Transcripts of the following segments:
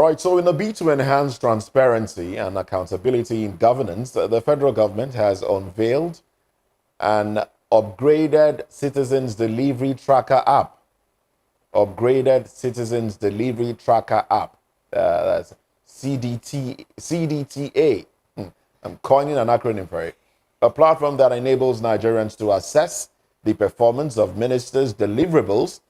All right, so in a bid to enhance transparency and accountability in governance, the federal government has unveiled an upgraded Citizens Delivery Tracker app. Upgraded Citizens Delivery Tracker app. That's CDTA. I'm coining an acronym for it. A platform that enables Nigerians to assess the performance of ministers' deliverables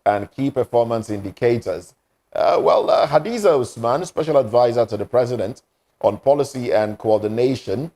and key performance indicators. Hadiza Usman, special advisor to the president on policy and coordination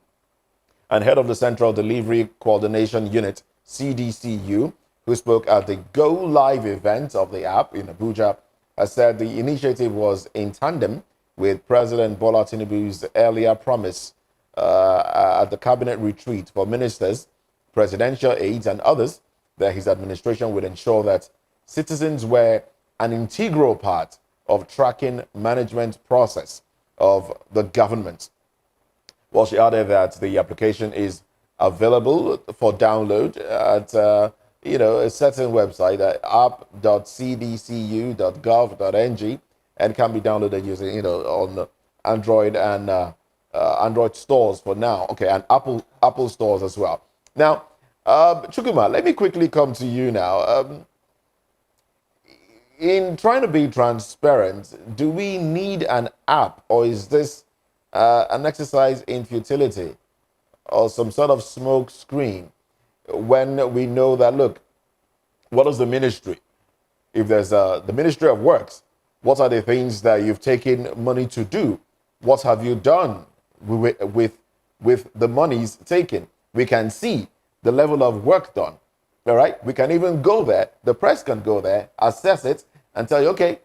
and head of the Central Delivery Coordination Unit, CDCU, who spoke at the Go Live event of the app in Abuja, has said the initiative was in tandem with President Bola Tinubu's earlier promise at the cabinet retreat for ministers, presidential aides, and others that his administration would ensure that citizens were an integral part of tracking management process of the government. Well, she added that the application is available for download at a certain website at app.cdcu.gov.ng and can be downloaded using on Android and Android stores for now. Okay, and Apple stores as well. Now, Chukwuma, let me quickly come to you now. In trying to be transparent, do we need an app, or is this an exercise in futility or some sort of smoke screen when we know that, look, what is the ministry? If there's the Ministry of Works, what are the things that you've taken money to do? What have you done with the monies taken? We can see the level of work done. All right, we can even go there. The press can go there, assess it, and tell you, okay,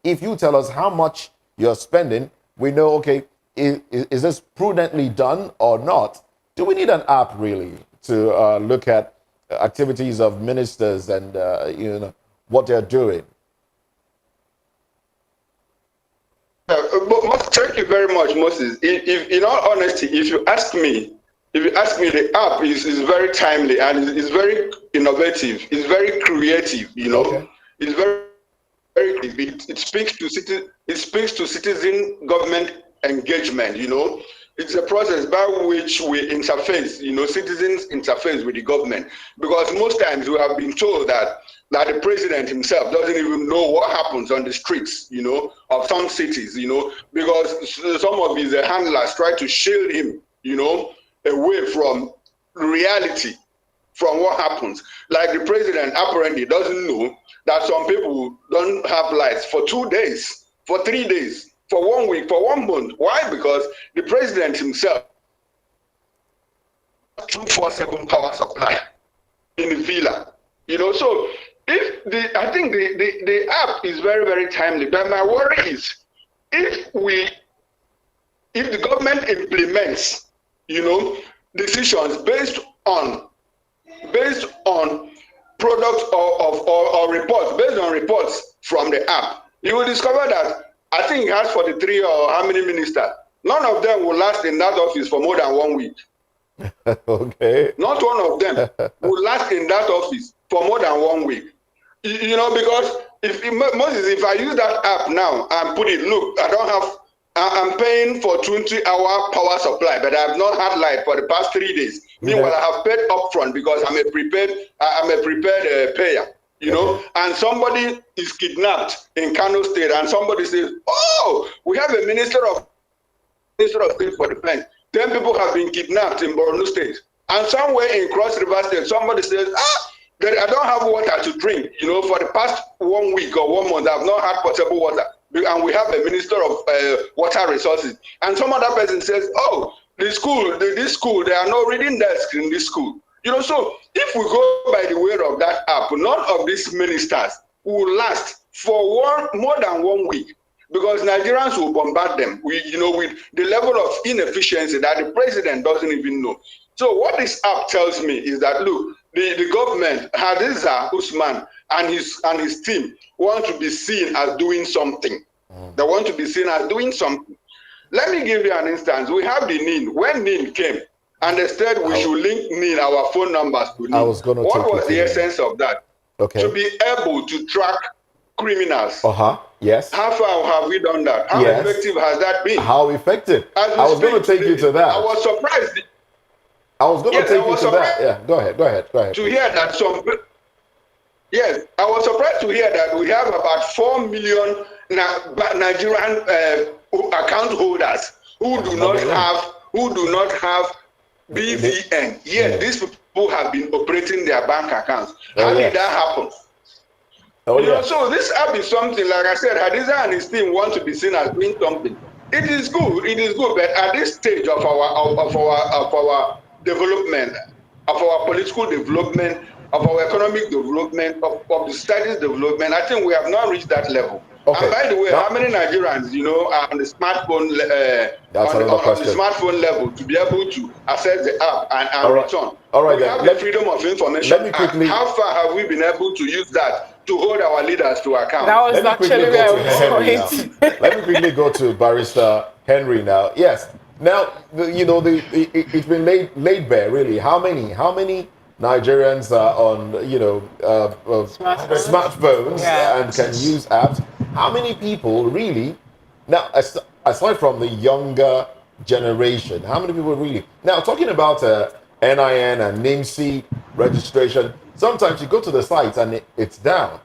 if you tell us how much you're spending, we know, okay, is this prudently done or not? Do we need an app really to look at activities of ministers and what they're doing? Thank you very much, Moses. If, in all honesty, if you ask me, the app is very timely and it's very innovative. It's very creative. Okay. It's very creative. It speaks to citizen government engagement. It's a process by which we interface. Citizens interface with the government, because most times we have been told that the president himself doesn't even know what happens on the streets, of some cities, because some of his handlers try to shield him, away from reality, from what happens. Like the president apparently doesn't know that some people don't have lights for 2 days, for 3 days, for 1 week, for 1 month. Why? Because the president himself 24/7 power supply in the villa. So I think the app is very, very timely. But my worry is if the government implements decisions based on products or reports, based on reports from the app, you will discover that I think it has 43 or how many ministers. None of them will last in that office for more than 1 week. Okay. Not one of them will last in that office for more than 1 week. Because if I use that app now and put it, look, I'm paying for 20-hour power supply, but I have not had light for the past 3 days. Meanwhile, I have paid upfront because I'm a prepared payer. And somebody is kidnapped in Kano State, and somebody says, "Oh, we have a minister of State for Defense. 10 people have been kidnapped in Borno State, and somewhere in Cross River State, somebody says, I don't have water to drink. For the past 1 week or 1 month, I've not had potable water, and we have a minister of water resources." And some other person says, "Oh, this school, there are no reading desks in this school." So if we go by the way of that app, none of these ministers will last for more than 1 week, because Nigerians will bombard them with the level of inefficiency that the president doesn't even know. So what this app tells me is that, look, the government, Hadiza, Usman, and his team want to be seen as doing something. They want to be seen as doing something. Let me give you an instance. We have the NIN. When NIN came, and they said we should link NIN, our phone numbers to NIN. What was the essence of that? Okay. To be able to track criminals. Yes. How far have we done that? How effective has that been? How effective? I was going to take you to that. I was surprised. I was going to take you to that. Yeah, go ahead. To hear that Yes, I was surprised to hear that we have about 4 million Nigerian account holders who do not have BVN. Yet these people have been operating their bank accounts. How did that happen? So this app is something, like I said, Hadiza and his team want to be seen as doing something. It is good, but at this stage of our development, of our political development, of our economic development, of the studies development, I think we have not reached that level. Okay. And by the way, how many Nigerians, are on the smartphone on the smartphone level to be able to access the app and return? All right, we have the freedom of information. Let me quickly, how far have we been able to use that to hold our leaders to account? That was actually where I was going. Let me quickly go to Barrister Henry now. Yes. Now, it's been laid bare, really. How many Nigerians are on, smartphones and can use apps? How many people really, now, aside from the younger generation, how many people really? Now, talking about NIN and NIMC registration, sometimes you go to the sites and it's down.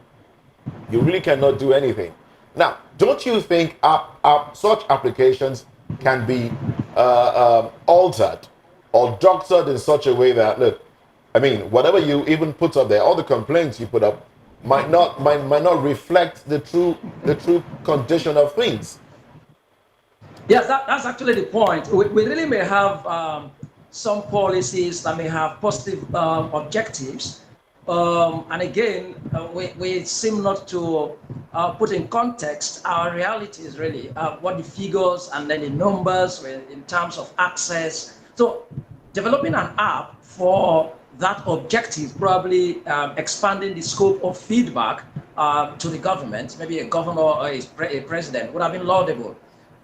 You really cannot do anything. Now, don't you think such applications can be altered or doctored in such a way that, look, I mean, whatever you even put up there, all the complaints you put up might not reflect the true condition of things. Yes, that's actually the point. We really may have some policies that may have positive objectives, and again, we seem not to put in context our realities, really, what the figures and then the numbers in terms of access. So developing an app for that objective, probably expanding the scope of feedback to the government, maybe a governor or a president, would have been laudable.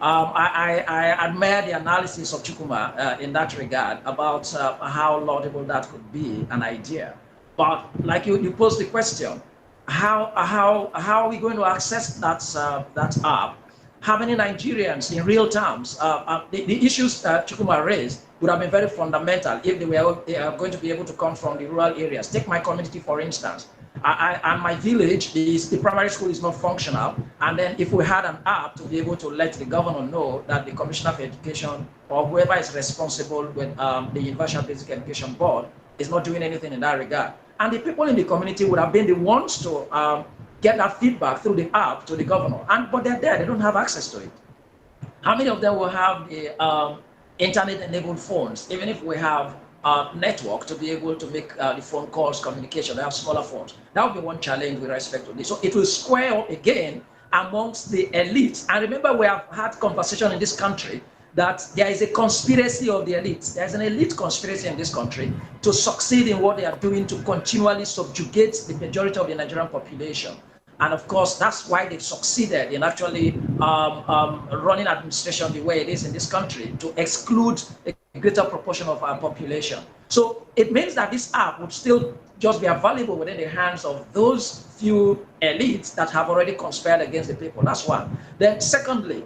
I admire the analysis of Chukuma in that regard about how laudable that could be, an idea. But like you posed the question, how are we going to access that app? How many Nigerians in real terms? The issues Chukuma raised would have been very fundamental if they were going to be able to come from the rural areas. Take my community, for instance. And my village, the primary school is not functional. And then if we had an app to be able to let the governor know that the Commissioner for Education or whoever is responsible with the Universal Basic Education Board is not doing anything in that regard. And the people in the community would have been the ones to get that feedback through the app to the governor. But they're there, they don't have access to it. How many of them will have the internet-enabled phones, even if we have network to be able to make the phone calls, communication? They have smaller phones. That would be one challenge with respect to this. So it will square up again amongst the elites. And remember, we have had conversation in this country that there is a conspiracy of the elites. There's an elite conspiracy in this country to succeed in what they are doing to continually subjugate the majority of the Nigerian population. And of course, that's why they've succeeded in actually running administration the way it is in this country, to exclude a greater proportion of our population. So it means that this app would still just be available within the hands of those few elites that have already conspired against the people. That's one. Then secondly,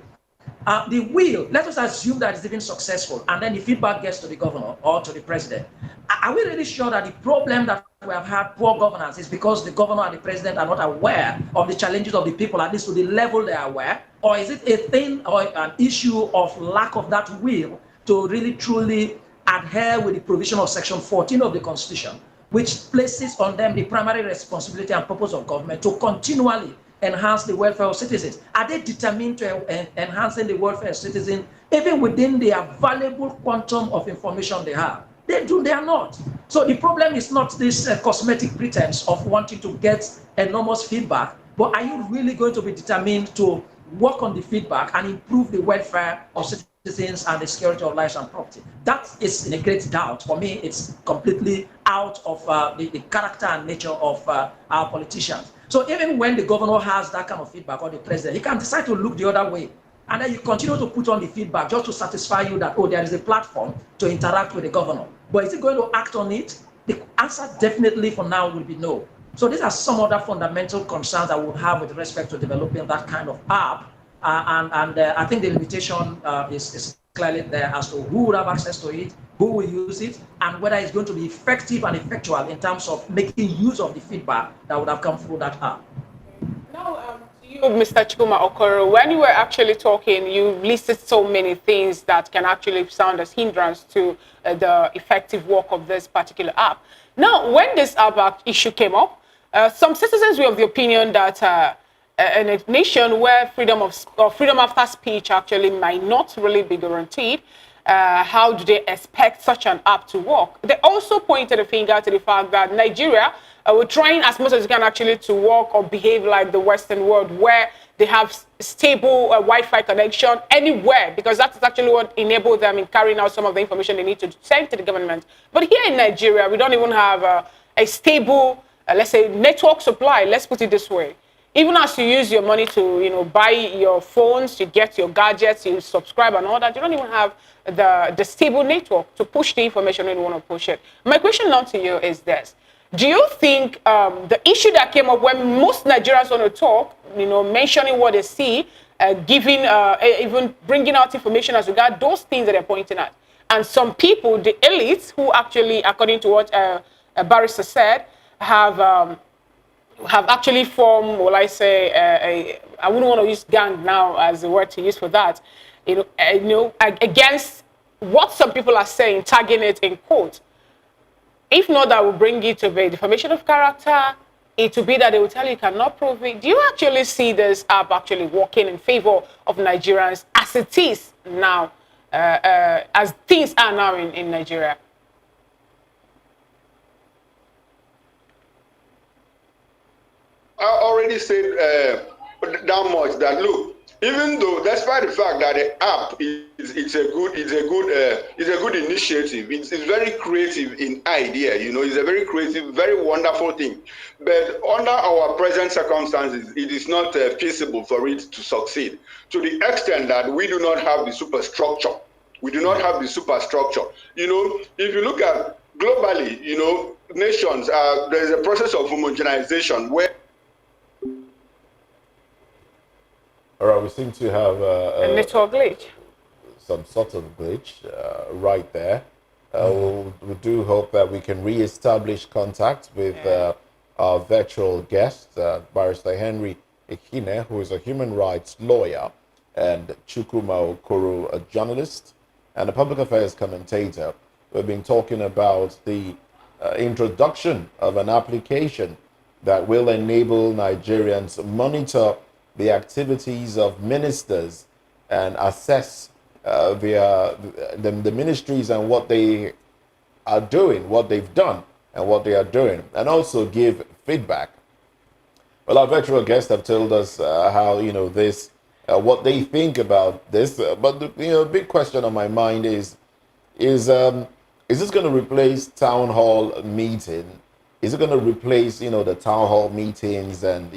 the will, let us assume that it's even successful, and then the feedback gets to the governor or to the president. Are we really sure that the problem that we have had poor governance is because the governor and the president are not aware of the challenges of the people, at least to the level they are aware? Or is it a thing or an issue of lack of that will to really truly adhere with the provision of Section 14 of the Constitution, which places on them the primary responsibility and purpose of government to continually enhance the welfare of citizens? Are they determined to enhancing the welfare of citizens even within the available quantum of information they have? They are not. So the problem is not this cosmetic pretense of wanting to get enormous feedback, but are you really going to be determined to work on the feedback and improve the welfare of citizens and the security of lives and property? That is in a great doubt. For me, it's completely out of the character and nature of our politicians. So even when the governor has that kind of feedback, or the president, he can decide to look the other way. And then you continue to put on the feedback just to satisfy you that, oh, there is a platform to interact with the governor. But is he going to act on it? The answer definitely for now will be no. So these are some other fundamental concerns that we'll have with respect to developing that kind of app. I think the limitation is clearly there as to who would have access to it, who will use it, and whether it's going to be effective and effectual in terms of making use of the feedback that would have come through that app. Now, to you, Mr. Chukuma Okoro, when you were actually talking, you listed so many things that can actually sound as hindrance to the effective work of this particular app. Now, when this app issue came up, some citizens were of the opinion that in a nation where freedom after speech actually might not really be guaranteed, how do they expect such an app to work? They also pointed a finger to the fact that Nigeria, we're trying as much as we can actually to work or behave like the Western world, where they have stable Wi-Fi connection anywhere, because that's actually what enabled them in carrying out some of the information they need to send to the government. But here in Nigeria, we don't even have a stable, let's say, network supply. Let's put it this way. Even as you use your money to, buy your phones, you get your gadgets, you subscribe and all that, you don't even have the stable network to push the information when you want to push it. My question now to you is this. Do you think the issue that came up when most Nigerians want to talk, mentioning what they see, giving, even bringing out information as regard those things that they're pointing at, and some people, the elites, who actually, according to what a barrister said, have actually formed, will I say, I wouldn't want to use gang now as the word to use for that, against what some people are saying, tagging it in quote. If not, that will bring it to be defamation of character. It will be that they will tell you cannot prove it. Do you actually see this app actually working in favor of Nigerians as it is now, as things are now in Nigeria? I already said that much that look, even though despite the fact that the app is a good initiative, it's very creative in idea, it's a very creative, very wonderful thing. But under our present circumstances, it is not feasible for it to succeed to the extent that we do not have the superstructure. We do not have the superstructure. If you look at globally, nations, there is a process of homogenization where. All right, we seem to have a network glitch. Some sort of glitch right there. We do hope that we can re-establish contact with our virtual guest, Barrister Henry Ikine, who is a human rights lawyer, and Chukuma Okoro, a journalist and a public affairs commentator. We've been talking about the introduction of an application that will enable Nigerians monitor the activities of ministers and assess the ministries and what they are doing, what they've done and what they are doing, and also give feedback. Well, our virtual guests have told us how, this, what they think about this. But the big question on my mind is this going to replace town hall meeting? Is it going to replace, the town hall meetings and,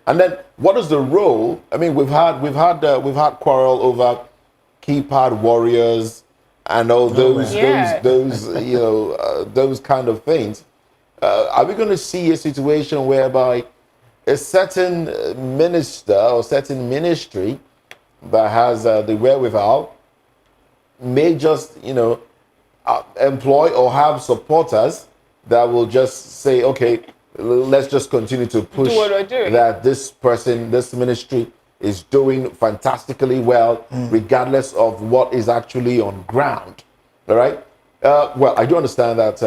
and then what is the role? I mean, we've had quarrel over keypad warriors and all those kind of things. Are we going to see a situation whereby a certain minister or certain ministry that has the wherewithal may just employ or have supporters that will just say, okay, let's just continue to push that this ministry is doing fantastically well, regardless of what is actually on ground. All right. Well, I do understand that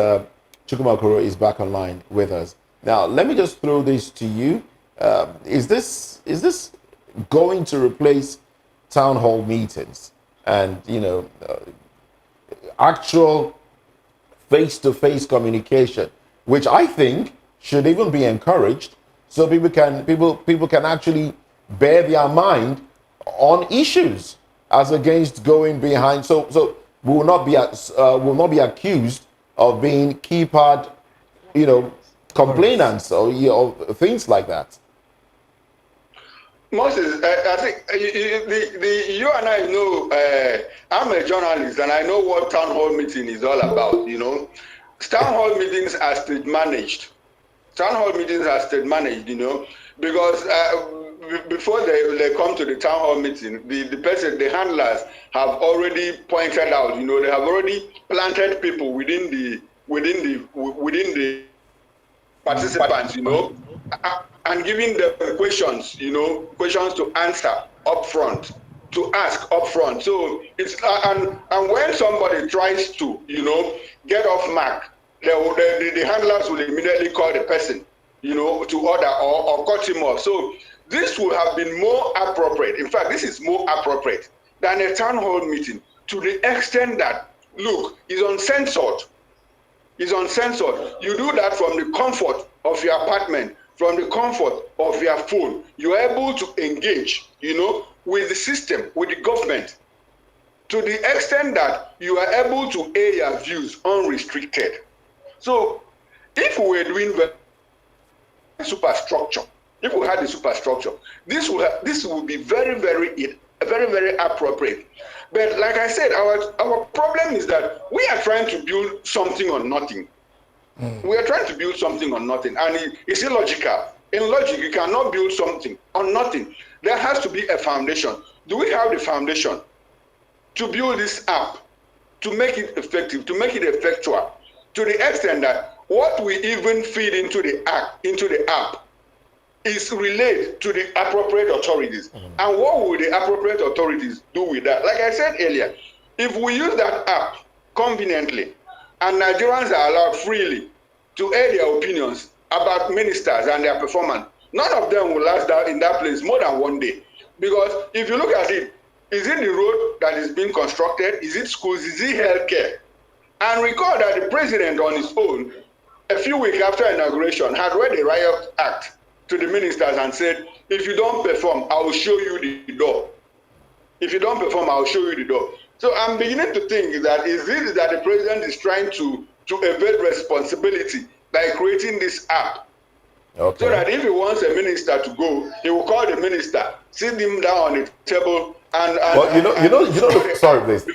Chukuma Okoro is back online with us. Now, let me just throw this to you. Is this going to replace town hall meetings and actual face-to-face communication, which I think should even be encouraged, so people can actually bear their mind on issues as against going behind. So we will not be accused of being keypad, complainants or things like that. Moses, I think you and I know. I'm a journalist, and I know what town hall meeting is all about. Town hall meetings are state managed. Town hall meetings are state managed, because before they come to the town hall meeting, the handlers have already pointed out, they have already planted people within the participants, and giving them questions, questions to answer up front, to ask up front. So it's and when somebody tries to, get off mark, the handlers will immediately call the person, to order or cut him off. So this would have been more appropriate. In fact, this is more appropriate than a town hall meeting, to the extent that, look, it's uncensored. It's uncensored. You do that from the comfort of your apartment, from the comfort of your phone. You're able to engage, with the system, with the government, to the extent that you are able to air your views unrestricted. So if we were doing superstructure, if we had the superstructure, this would be very, very, very, very appropriate. But like I said, our problem is that we are trying to build something on nothing. We are trying to build something on nothing, and it's illogical. In logic, you cannot build something on nothing. There has to be a foundation. Do we have the foundation to build this app, to make it effective, to make it effectual, to the extent that what we even feed into the app is relayed to the appropriate authorities? And what will the appropriate authorities do with that? Like I said earlier, if we use that app conveniently, and Nigerians are allowed freely to air their opinions about ministers and their performance, none of them will last in that place more than one day. Because if you look at it, is it the road that is being constructed? Is it schools? Is it healthcare? And recall that the president on his own, a few weeks after inauguration, had read the Riot Act to the ministers and said, if you don't perform, I will show you the door. If you don't perform, I will show you the door. So I'm beginning to think that is it that the president is trying to evade responsibility by creating this app. Okay. So that if he wants a minister to go, he will call the minister, sit him down on the table, and sorry, please.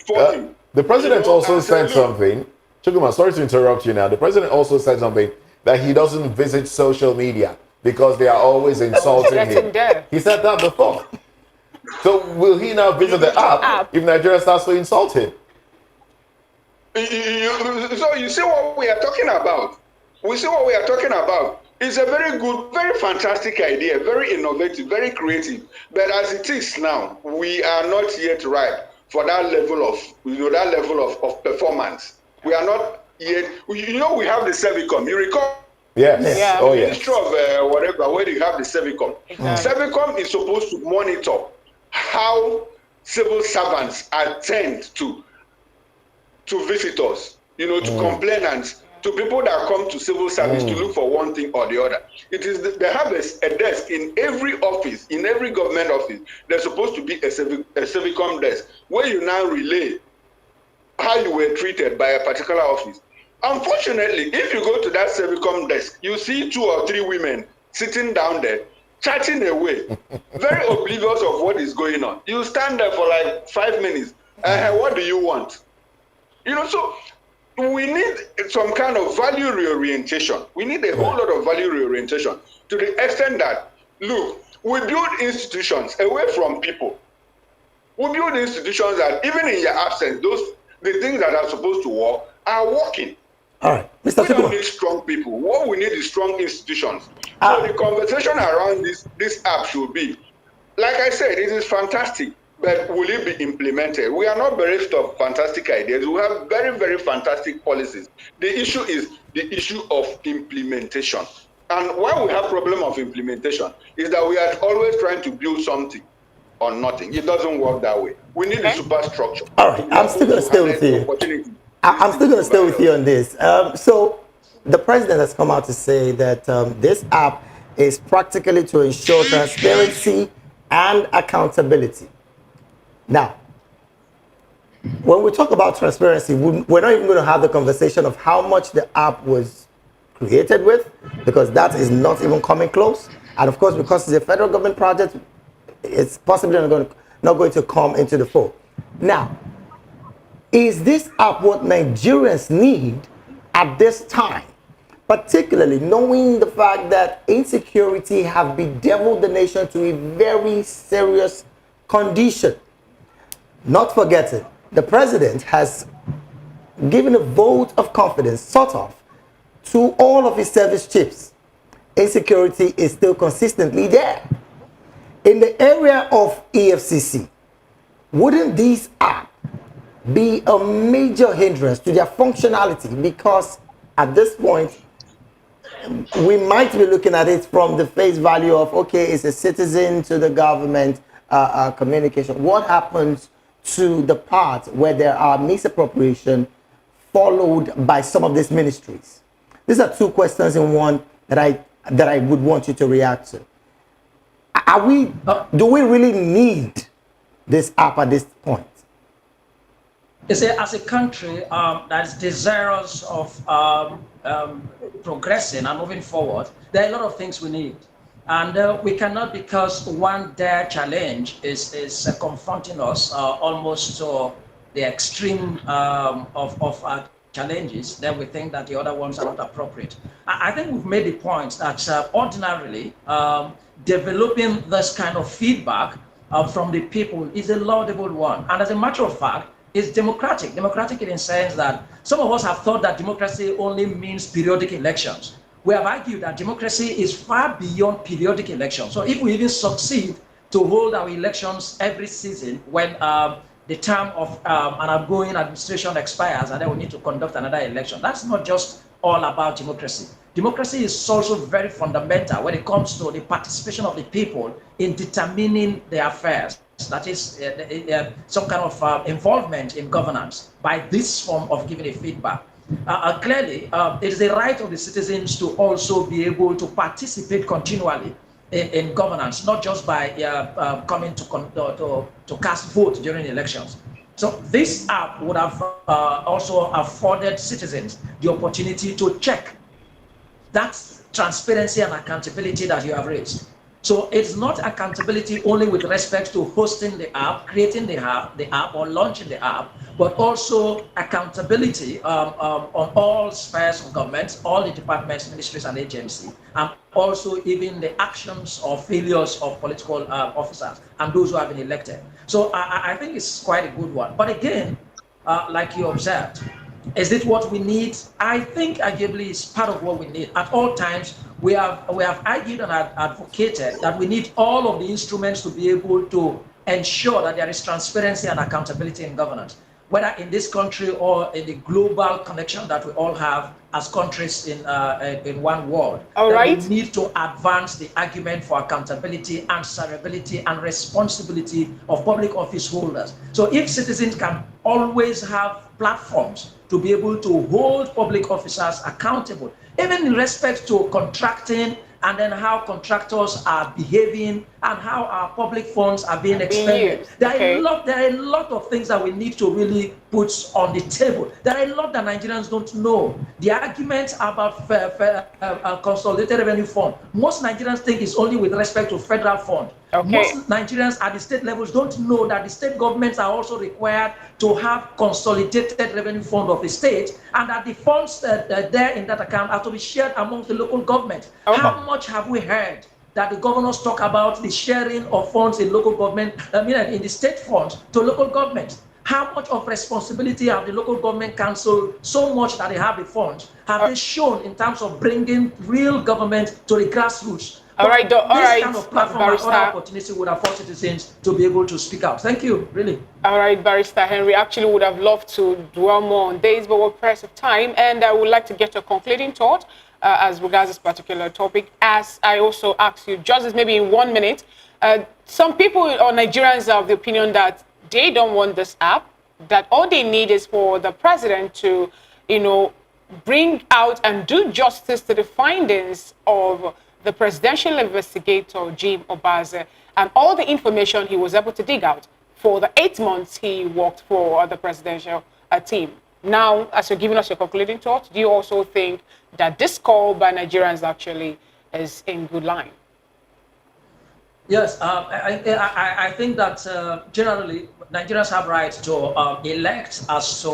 The president also said something. Chukuma, sorry to interrupt you now. The president also said something that he doesn't visit social media because they are always insulting him. He said that before. So will he now visit the app if Nigeria starts to insult him? So you see what we are talking about. We see what we are talking about. It's a very good, very fantastic idea, very innovative, very creative. But as it is now, we are not yet ripe for that level of performance. We are not yet. We have the Servicom. You recall? Yes. Yeah. Oh, yes. Ministry of whatever, where you have the Servicom. Servicom is supposed to monitor how civil servants attend to visitors, to complainants, to people that come to civil service to look for one thing or the other. They have a desk in every office, in every government office. There's supposed to be a Servicom desk where you now relay how you were treated by a particular office. Unfortunately, if you go to that Servicom desk, you see 2 or 3 women sitting down there, chatting away, very oblivious of what is going on. You stand there for like 5 minutes, and what do you want? So we need some kind of value reorientation. We need a whole lot of value reorientation to the extent that, look, we build institutions away from people. We build institutions that even in your absence, the things that are supposed to work are working. All right, Mr. We don't need strong people. What we need is strong institutions. So the conversation around this app should be, like I said, it is fantastic, but will it be implemented? We are not bereft of fantastic ideas. We have very, very fantastic policies. The issue is the issue of implementation. And why we have problem of implementation is that we are always trying to build something on nothing. It doesn't work that way. We need a superstructure. All right, I'm still going to stay with you. I'm still going to stay with you on this. So the president has come out to say that this app is practically to ensure transparency and accountability. Now, when we talk about transparency, we're not even going to have the conversation of how much the app was created with, because that is not even coming close. And of course, because it's a federal government project, it's possibly not going to come into the fold. Now, is this app what Nigerians need at this time? particularly knowing the fact that insecurity have bedeviled the nation to a very serious condition. Not forgetting, the president has given a vote of confidence, sort of, to all of his service chiefs. Insecurity is still consistently there. In the area of EFCC, wouldn't these apps be a major hindrance to their functionality? Because at this point, we might be looking at it from the face value of, okay, it's a citizen to the government communication. What happens to the part where there are misappropriation followed by some of these ministries? These are two questions in one that I would want you to react to. Do we really need this app at this point? As a country that is desirous of progressing and moving forward, there are a lot of things we need. And we cannot, because one dare challenge is confronting us almost to the extreme of our challenges, then we think that the other ones are not appropriate. I think we've made the point that ordinarily developing this kind of feedback from the people is a laudable one. And as a matter of fact, it's democratic. Democratic in the sense that some of us have thought that democracy only means periodic elections. We have argued that democracy is far beyond periodic elections. So if we even succeed to hold our elections every season when the term of an outgoing administration expires and then we need to conduct another election, that's not just all about democracy. Democracy is also very fundamental when it comes to the participation of the people in determining their affairs. That is some kind of involvement in governance by this form of giving a feedback. Clearly, it is the right of the citizens to also be able to participate continually in governance, not just by coming to cast vote during elections. So this app would have also afforded citizens the opportunity to check that transparency and accountability that you have raised. So it's not accountability only with respect to hosting the app, creating the app or launching the app, but also accountability on all spheres of government, all the departments, ministries, and agencies, and also even the actions or failures of political officers and those who have been elected. So I think it's quite a good one. But again, like you observed, is it what we need? I think arguably it's part of what we need. At all times, we have argued and advocated that we need all of the instruments to be able to ensure that there is transparency and accountability in governance, whether in this country or in the global connection that we all have as countries in one world. All right. We need to advance the argument for accountability, answerability, and responsibility of public office holders. So if citizens can always have platforms to be able to hold public officers accountable, even in respect to contracting and then how contractors are behaving and how our public funds are being expended. There are a lot of things that we need to really put on the table. There are a lot that Nigerians don't know. The arguments about consolidated revenue fund, most Nigerians think it's only with respect to federal fund. Most Nigerians at the state levels don't know that the state governments are also required to have consolidated revenue fund of the state, and that the funds there in that account are to be shared amongst the local government. How much have we heard that the governors talk about the sharing of funds in local government, in the state funds to local governments? How much of responsibility have the local government council, so much that they have the funds, have they shown in terms of bringing real government to the grassroots? All right, this kind of platform and other opportunity would afford citizens to be able to speak out. Thank you, really. All right, Barrister Henry, actually would have loved to dwell more on this, but we're pressed of time, and I would like to get your concluding thought as regards this particular topic. As I also ask you, just maybe in 1 minute, some people or Nigerians are of the opinion that they don't want this app, that all they need is for the president to, bring out and do justice to the findings of the presidential investigator, Jim Obaze, and all the information he was able to dig out for the 8 months he worked for the presidential team. Now, as you're giving us your concluding thoughts, do you also think that this call by Nigerians actually is in good line? Yes, I think that generally Nigerians have right to elect as to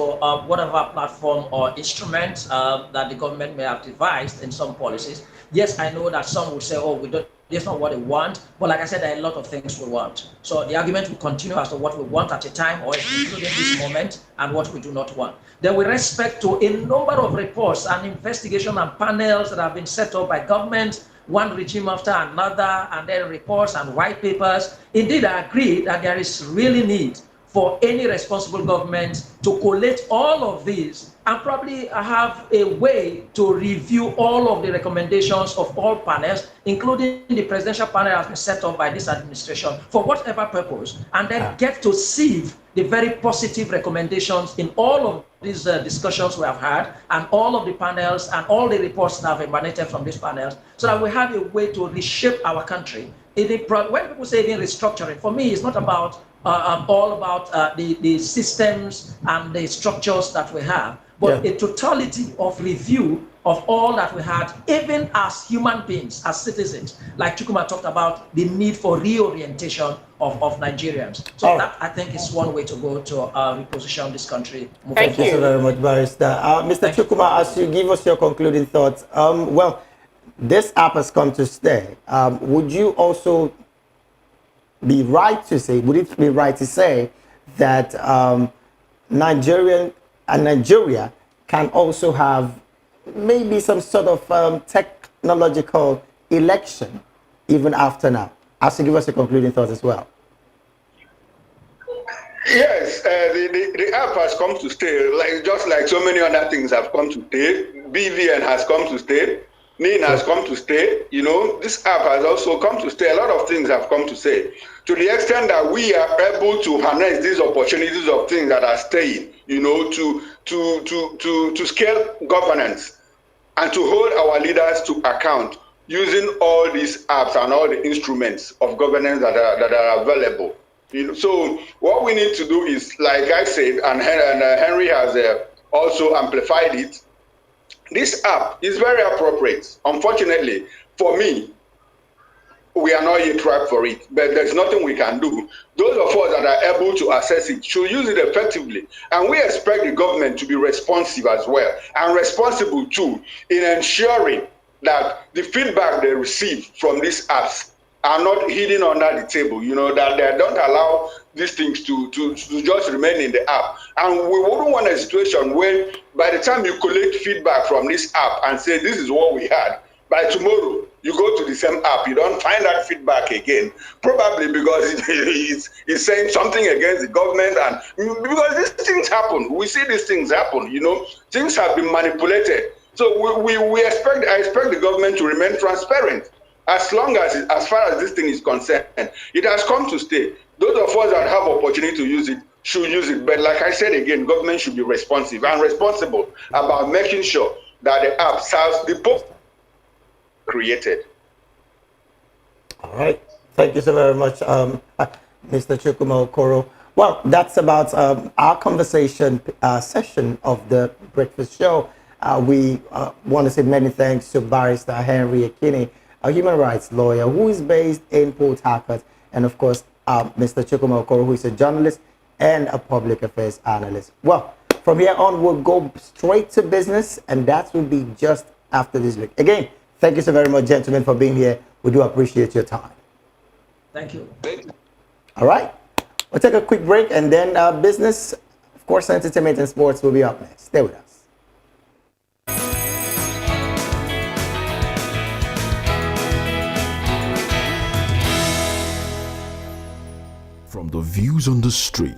whatever platform or instrument that the government may have devised in some policies. Yes, I know that some will say, oh, we don't, that's not what they want. But like I said, there are a lot of things we want. So the argument will continue as to what we want at a time, or including this moment, and what we do not want. Then with respect to a number of reports and investigation and panels that have been set up by government, one regime after another, and then reports and white papers. Indeed, I agree that there is really need for any responsible government to collate all of these and probably have a way to review all of the recommendations of all panels, including the presidential panel that has been set up by this administration for whatever purpose, and then get to sieve the very positive recommendations in all of these discussions we have had, and all of the panels and all the reports that have emanated from these panels, so that we have a way to reshape our country. When people say even restructuring, for me, it's not about all about the systems and the structures that we have, but a totality of review of all that we had, even as human beings, as citizens. Like Chukuma talked about the need for reorientation of Nigerians. So that, I think, is one way to go to reposition this country. Thank you so very much, Barrister. Mr. Chukuma, as you give us your concluding thoughts, well, this app has come to stay. Would you also be right to say, would it be right to say that Nigeria can also have maybe some sort of technological election even after now? As to give us a concluding thought as well. Yes, the app has come to stay, just like so many other things have come to stay. BVN has come to stay. NIN has come to stay. You know, this app has also come to stay. A lot of things have come to stay. To the extent that we are able to harness these opportunities of things that are staying, you know, to scale governance and to hold our leaders to account using all these apps and all the instruments of governance that are available. You know, so what we need to do is, like I said, and Henry has also amplified it, this app is very appropriate. Unfortunately, for me, we are not yet ripe for it, but there's nothing we can do. Those of us that are able to access it should use it effectively. And we expect the government to be responsive as well, and responsible too, in ensuring that the feedback they receive from these apps are not hidden under the table, you know, that they don't allow these things to just remain in the app. And we wouldn't want a situation where by the time you collect feedback from this app and say, this is what we had, by tomorrow, you go to the same app, you don't find that feedback again, probably because it's saying something against the government, and because these things happen. We see these things happen, you know, things have been manipulated. So I expect the government to remain transparent. As far as this thing is concerned, it has come to stay. Those of us that have opportunity to use it should use it. But like I said again, government should be responsive and responsible about making sure that the app serves the purpose created. All right. Thank you so very much, Mr. Chukuma Okoro. Well, that's about our conversation session of the Breakfast Show. We want to say many thanks to Barrister Henry Ekini, a human rights lawyer who is based in Port Harcourt, and of course, Mr. Chukuma Okoro, who is a journalist and a public affairs analyst. Well, from here on, we'll go straight to business, and that will be just after this break. Again, thank you so very much, gentlemen, for being here. We do appreciate your time. Thank you. All right. We'll take a quick break, and then business, of course, entertainment and sports will be up next. Stay with us. From the views on the street